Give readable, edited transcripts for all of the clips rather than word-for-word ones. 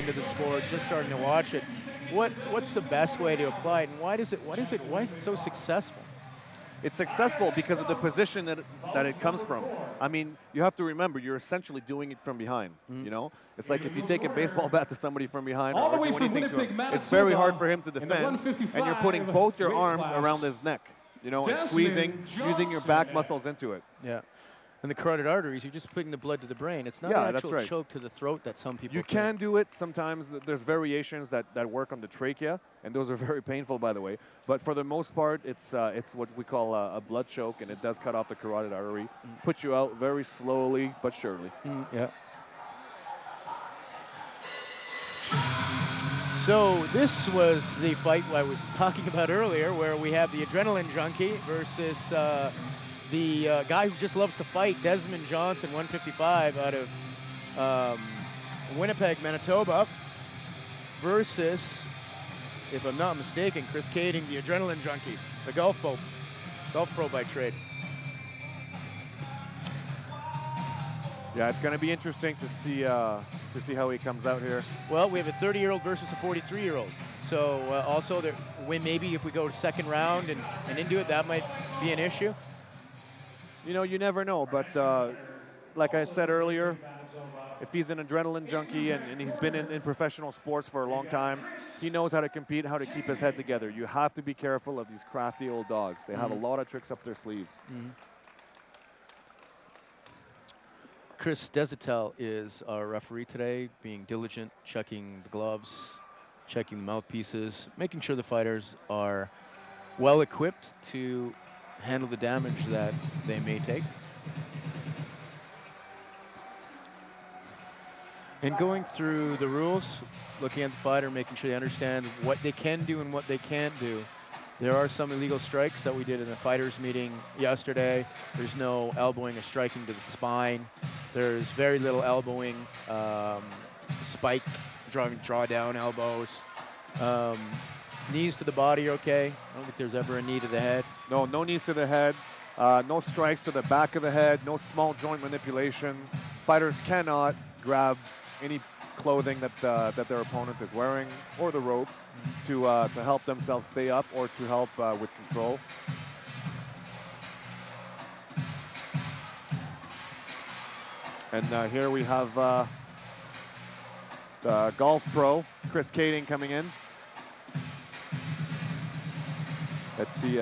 into the sport, just starting to watch it. What's the best way to apply it, and why is it so successful? It's successful because of the position that it comes from. I mean, you have to remember, you're essentially doing it from behind, you know? It's like if you take a baseball bat to somebody from behind All the or way do from anything to Winnipeg, him, Manitoba, it's very hard for him to in the defend, 155 and you're putting both your weight arms class, around his neck, you know, and Desmond squeezing, using your back Johnson. muscles into it. Yeah. And the carotid arteries, you're just putting the blood to the brain. It's not Yeah, an that's actual right. choke to the throat that some people You think. can do it sometimes. There's variations that work on the trachea, and those are very painful, by the way. But for the most part, it's what we call a blood choke, and it does cut off the carotid artery, put you out very slowly but surely. Yeah. So this was the fight I was talking about earlier, where we have the adrenaline junkie versus the guy who just loves to fight, Desmond Johnson, 155 out of Winnipeg, Manitoba, versus, if I'm not mistaken, Chris Kading, the adrenaline junkie, the golf pro by trade. Yeah, it's going to be interesting to see how he comes out here. Well, we have a 30-year-old versus a 43-year-old. So also, maybe if we go to second round and into it, that might be an issue. You know, you never know, but like I said earlier, if he's an adrenaline junkie and he's been in professional sports for a long time, he knows how to compete, how to keep his head together. You have to be careful of these crafty old dogs. They have a lot of tricks up their sleeves. Chris Desatel is our referee today, being diligent, checking the gloves, checking the mouthpieces, making sure the fighters are well equipped to handle the damage that they may take. And going through the rules, looking at the fighter, making sure they understand what they can do and what they can't do. There are some illegal strikes that we did in the fighters meeting yesterday. There's no elbowing or striking to the spine. There's very little elbowing, spike, draw down elbows. Knees to the body, okay? I don't think there's ever a knee to the head. No knees to the head. No strikes to the back of the head. No small joint manipulation. Fighters cannot grab any clothing that their opponent is wearing or the ropes to help themselves stay up or to help with control. And here we have the golf pro, Chris Kading, coming in. Let's see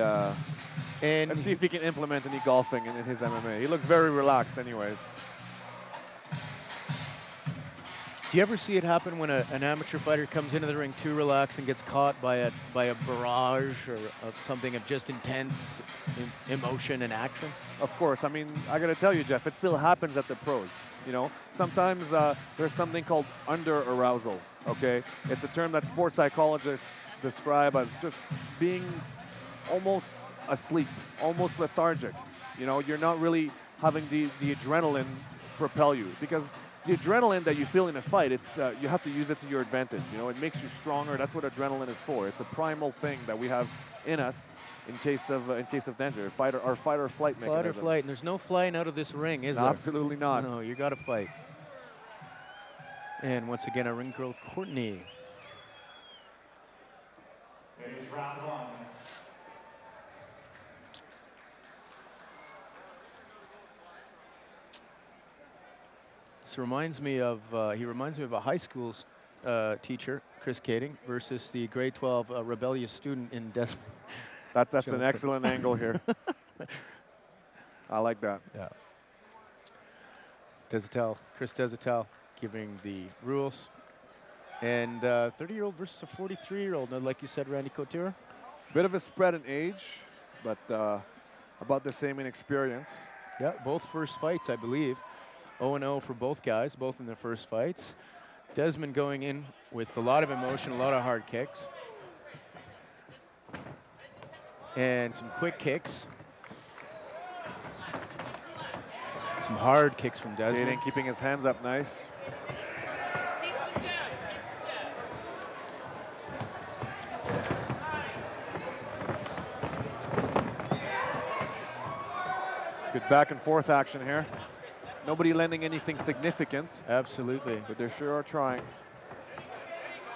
if he can implement any golfing in his MMA. He looks very relaxed anyways. Do you ever see it happen when an amateur fighter comes into the ring too relaxed and gets caught by a barrage or of something of just intense emotion and action? Of course. I mean, I got to tell you, Geoff, it still happens at the pros. You know, sometimes there's something called under-arousal, okay? It's a term that sports psychologists describe as just being almost asleep, almost lethargic. You know, you're not really having the adrenaline propel you, because the adrenaline that you feel in a fight, it's you have to use it to your advantage. You know, it makes you stronger. That's what adrenaline is for. It's a primal thing that we have in us in case of danger. Our fight or flight mechanism. Fight or flight, and there's no flying out of this ring, is there? Absolutely not. No, you got to fight. And once again, our ring girl, Courtney. Ladies, round one. This reminds me of a high school teacher, Chris Kading, versus the grade 12 rebellious student in Desmond. That's an excellent angle here. I like that. Yeah. Chris Desatel giving the rules. And 30-year-old versus a 43-year-old. Now, like you said, Randy Couture. Bit of a spread in age, but about the same in experience. Yeah, both first fights, I believe. 0-0 for both guys, both in their first fights. Desmond going in with a lot of emotion, a lot of hard kicks. And some quick kicks. Some hard kicks from Desmond. Kading keeping his hands up nice. Good back and forth action here. Nobody lending anything significant. Absolutely. But they sure are trying.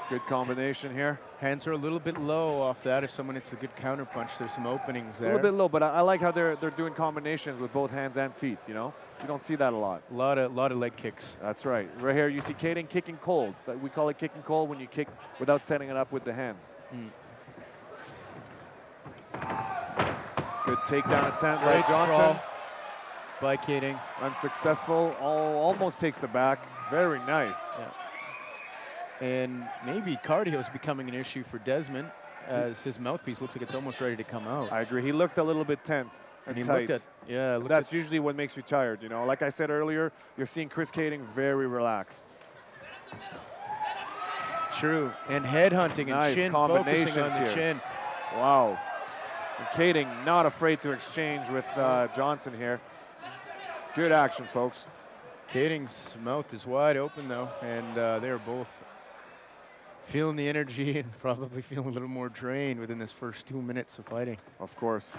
Good combination here. Hands are a little bit low off that. If someone hits a good counter punch, there's some openings A there. little bit low, but I like how they're doing combinations with both hands and feet, you know? You don't see that a lot. A lot of leg kicks. That's right. Right here, you see Kading kicking cold. We call it kicking cold when you kick without setting it up with the hands. Good takedown attempt by Great Johnson. sprawl by Kading. Unsuccessful. Almost takes the back. Very nice. Yeah. And maybe cardio is becoming an issue for Desmond, as his mouthpiece looks like it's almost ready to come out. I agree. He looked a little bit tense and he tight. That's usually what makes you tired, you know. Like I said earlier, you're seeing Chris Kading very relaxed. True. And head hunting and Nice chin, focusing on the here. chin. Wow. And Kading not afraid to exchange with Johnson here. Good action, folks. Kading's mouth is wide open though, and they're both feeling the energy and probably feeling a little more drained within this first 2 minutes of fighting. Of course.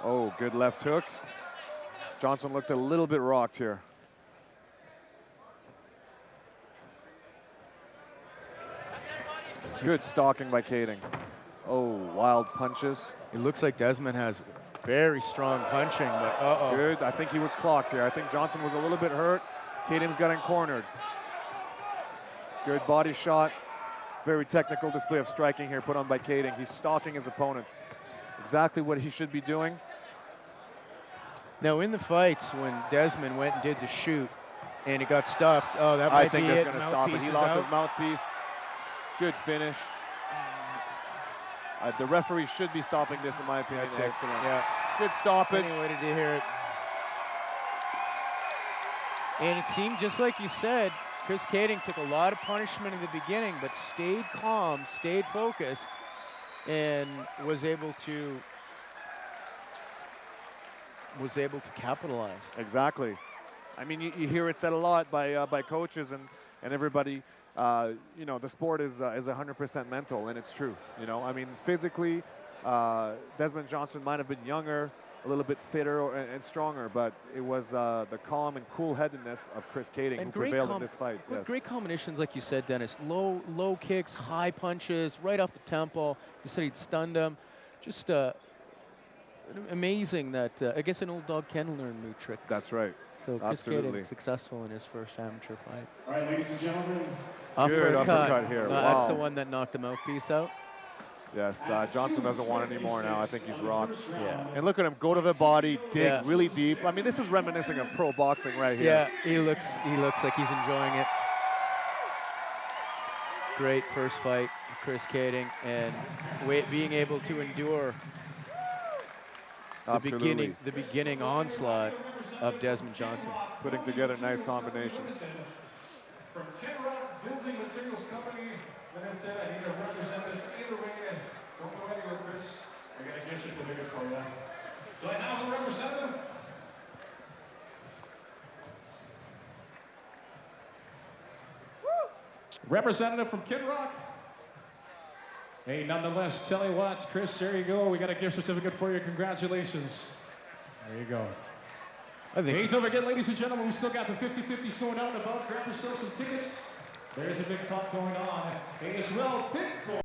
Oh, good left hook. Johnson looked a little bit rocked here. Good stalking by Kading. Oh, wild punches. It looks like Desmond has very strong punching, but uh-oh. Good. I think he was clocked here. I think Johnson was a little bit hurt. Kading's got him cornered. Good body shot. Very technical display of striking here put on by Kading. He's stalking his opponent. Exactly what he should be doing. Now in the fights, when Desmond went and did the shoot and it got stuffed, oh, that might be it. I think that's going to stop it. He Mouthpiece is lost out. his mouthpiece. Good finish. The referee should be stopping this, in my opinion. That's it. Excellent. Yeah. Good stoppage. Anyway, did you hear it? And it seemed just like you said, Chris Kading took a lot of punishment in the beginning, but stayed calm, stayed focused, and was able to capitalize. Exactly. I mean, you hear it said a lot by coaches and everybody. You know, the sport is 100% mental, and it's true. You know, I mean, physically, Desmond Johnson might have been younger, a little bit fitter and stronger, but it was the calm and cool-headedness of Chris Kading who prevailed in this fight. Yes. Great combinations, like you said, Dennis. Low kicks, high punches, right off the tempo. You said he'd stunned him. Just amazing that I guess an old dog can learn new tricks. That's right. So Chris Absolutely. Kading successful in his first amateur fight. All right, ladies and gentlemen. Good uppercut here. That's Wow. the one that knocked the mouthpiece out. Yes, Johnson doesn't want any more now. I think he's rocked. Yeah. And look at him go to the body, dig Yeah. really deep. I mean, this is reminiscing of pro boxing right here. Yeah, he looks like he's enjoying it. Great first fight, Chris Kading, and being able to endure Absolutely. the beginning onslaught of Desmond Johnson. Putting together nice combinations. From Rock Building Materials Company Limited, I need a representative in the ring. Don't go anywhere, Chris. I got a gift certificate for you. Do I have a representative? Representative from Kid Rock. Hey, nonetheless, tell you what, Chris, there you go. We got a gift certificate for you. Congratulations. There you go. I think Gates over again, ladies and gentlemen. We still got the 50-50s going out and about. Grab yourself some tickets. There's a big talk going on. Hey, as well, Pitbull.